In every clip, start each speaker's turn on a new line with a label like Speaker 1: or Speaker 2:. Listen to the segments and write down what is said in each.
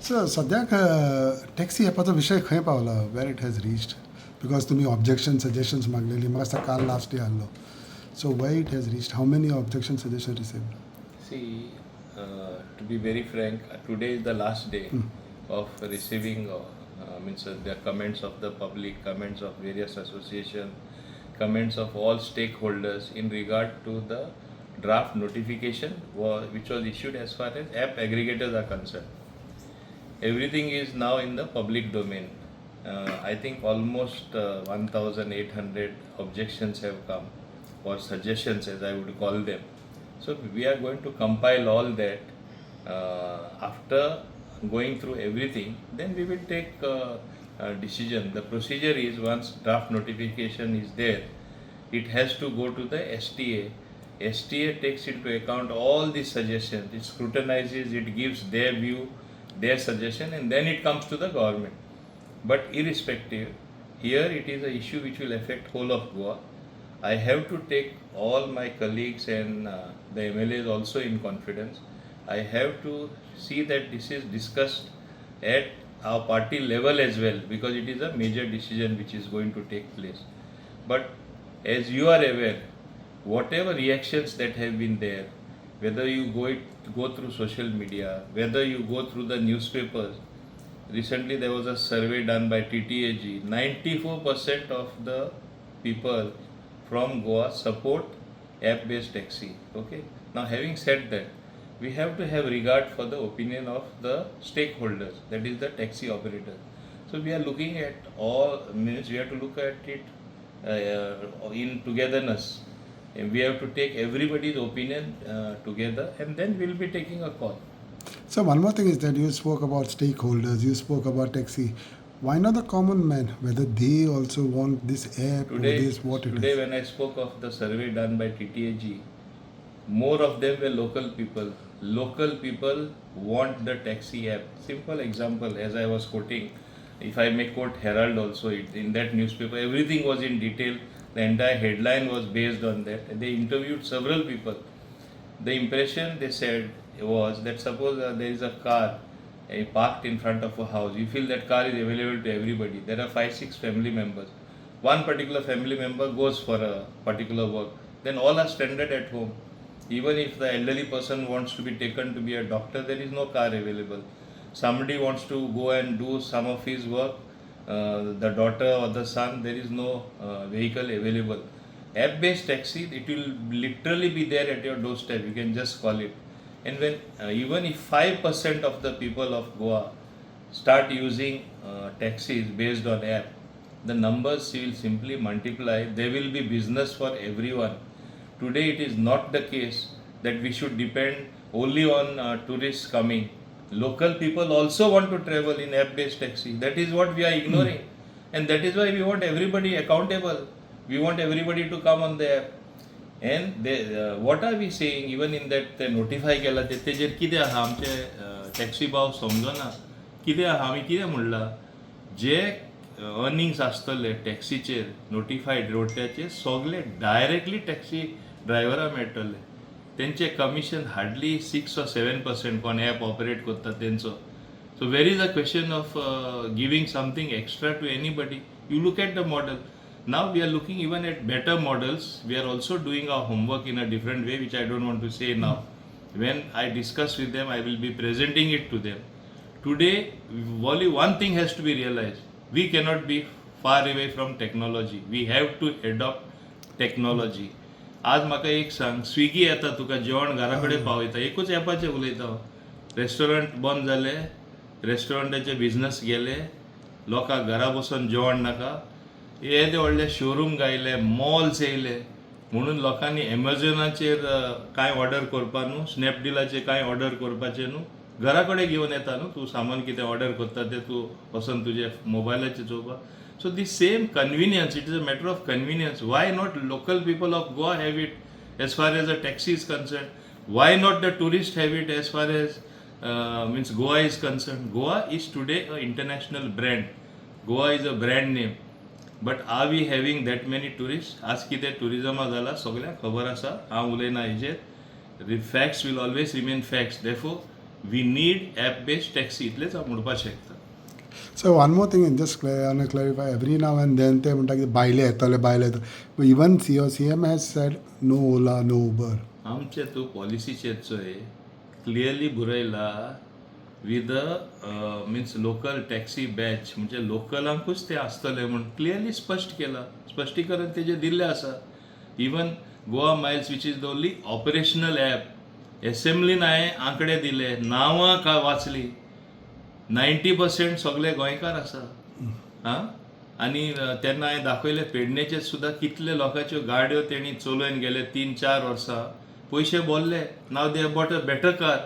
Speaker 1: सो सद्याक टॅक्सी ॲपाचो विशय खंय पावला, where it has reached? Because तुमी ऑब्जेक्शन सजेशन्स मागलेली, म्हाका दिसता काल लास्ट डे आहलो. So where it has reached, how many objection suggestion received?
Speaker 2: See, to be very frank, today is the last day of receiving the comments of the public, comments of various associations, comments of all stakeholders in regard to the draft notification which was issued as far as app aggregators are concerned. Everything is now in the public domain. I think almost 1,800 objections have come, or suggestions as I would call them. So we are going to compile all that. After going through everything, then we will take a decision. The procedure is, once draft notification is there, it has to go to the STA. STA takes into account all these suggestions, it scrutinizes, it gives their view, their suggestion, and then it comes to the government. But irrespective, here it is an issue which will affect whole of Goa. I have to take all my colleagues and the MLAs also in confidence. I have to see that this is discussed at our party level as well, because it is a major decision which is going to take place. But as you are aware, whatever reactions that have been there, whether you go through social media, whether you go through the newspapers, recently there was a survey done by TTAG, 94% of the people from Goa support app-based taxi. Okay. Now, having said that, we have to have regard for the opinion of the stakeholders, that is the taxi operators. So we are looking at all, means we have to look at it in togetherness. And we have to take everybody's opinion together, and then we'll be taking a call.
Speaker 1: So one more thing is that you spoke about stakeholders, you spoke about taxi. Why not the common man? Whether they also want this app or this, what it
Speaker 2: Today
Speaker 1: is?
Speaker 2: when I spoke of the survey done by TTAG, more of them were local people. Local people want the taxi app. Simple example, as I was quoting, if I may quote Herald also, in that newspaper, everything was in detail. The entire headline was based on that. They interviewed several people. The impression they said was that suppose there is a car parked in front of a house. You feel that car is available to everybody. There are 5-6 family members. One particular family member goes for a particular work. Then all are stranded at home. Even if the elderly person wants to be taken to be a doctor, there is no car available. Somebody wants to go and do some of his work, the daughter or the son, there is no vehicle available. App-based taxi, it will literally be there at your doorstep. You can just call it. And when even if 5% of the people of Goa start using taxis based on app, the numbers will simply multiply. There will be business for everyone. Today it is not the case that we should depend only on tourists coming. Local people also want to travel in app-based taxi. That is what we are ignoring. And that is why we want everybody accountable. We want everybody to come on the app. And what are we saying, even in that notify केला तेजेर कितें आहा आमचे taxi भाव समजना कितें आहा आमी कितें म्हणला जे अर्निंग्स आसतले टॅक्सीचेर नोटिफायड रोडट्याचेर सगळे डायरेक्टली टॅक्सी ड्रायव्हरा मेळटले तेंचे कमिशन हार्डली 6 or 7% कोण ॲप ऑपरेट करता तेंचो so where is a question of giving something extra to anybody you look at the model. Now we are looking even at better models. We are also doing our homework in a different way, which I don't want to say now. When I discuss with them, I will be presenting it to them. Today, only one thing has to be realized. We cannot be far away from technology. We have to adopt technology. आज म्हाका एक सांग, Swiggy येता तुका जेवण घरा कडेन पावयता, एकूच ॲपाचेर उलयता. रेस्टॉरंट बंद जाले, रेस्टॉरंटाचे बिझनस गेले, लोकांक घरा बसून जेवण नाका. येदे व्हडले शोरूम गायले, मॉल्स येयले म्हणून लोकांनी एमेझॉनाचेर कांय ऑर्डर करपा न्हू, स्नॅपडीलाचेर कांय ऑर्डर करपाचें न्हू, घरा कडेन घेवन येता न्हू. तूं सामान कितें ऑर्डर करता तें तूं वचून तुजे मोबायलाचेर चोवपा. So the same convenience, it is a matter of convenience. Why not local people of Goa have it as far as a taxi is concern? Why not the tourist have it as far as means Goa is concerned? Goa is today an international brand. Goa is a brand name. But are we having that many tourists? आज कितें टुरिजमा जाला सगळ्यांक खबर आसा. हांव उलयना हेजेर. The facts will always remain facts. Therefore, we need app based taxi इतलेच हांव म्हणपाक शकता.
Speaker 1: So one more thing, and just clarify, every now and then they म्हणटा की बायले येतले बायले येतले, but even CM has said no Ola, no Uber.
Speaker 2: आमचे तूं पॉलिसीचेर चोय क्लियरली बरयला with mince local taxi batch, म्हणजे लोकलांकूच ते आसतले म्हणून क्लियरली स्पश्ट केला, स्पश्टीकरण तेजें दिल्लें आसा. Even Goa miles which is the only operational app, एसेंब्लीन हांवें आंकडे दिले, नांवां वाचली, 90% सगळे गोंयकार आसा. हां, आनी तेन्ना हांवें दाखयले पेडणेचे सुद्दां कितले लोकांच्यो गाडयो तेणी चलोवन गेले 3-4 वर्सां, पयशे भरले. Now they bought a better car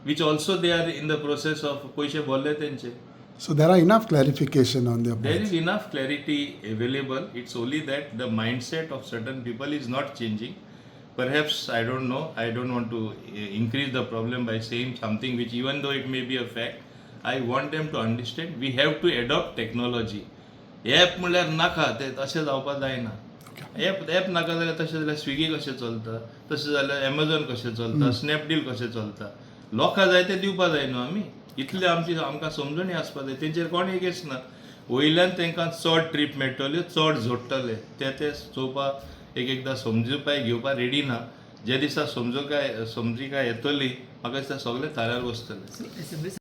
Speaker 2: which also they are in the process of पयशे भरले तेंचे.
Speaker 1: So there are enough clarification on their
Speaker 2: There
Speaker 1: part.
Speaker 2: is enough clarity available. It's only that the mindset of certain people is not changing. Perhaps, I don't know, I don't want to increase the problem by saying something which, even though it may be a fact, I want them to understand we have to adopt technology. App म्हणल्यार नाका, ते तशें जावपाक जायना. App नाका जाल्यार तशें जाल्यार स्विगी कशें चलता, तशें जाल्यार एमेझॉन कशें चलता, स्नॅपडील कशें चलता. लोकां जाय ते दिवपा जाय न्हू आमी. इतले आमकां समजणी आसपा जाय, तेंचेर कोण एगेन्स्ट ना. वयल्यान तांकां चड ट्रीप मेळटल्यो, चड जोडटले, ते चोवपाक एकदां समजुपाय घेवपाक रेडी ना. जे दिसा समजिकाय येतली, म्हाका दिसता सगळे थाऱ्यार बसतले.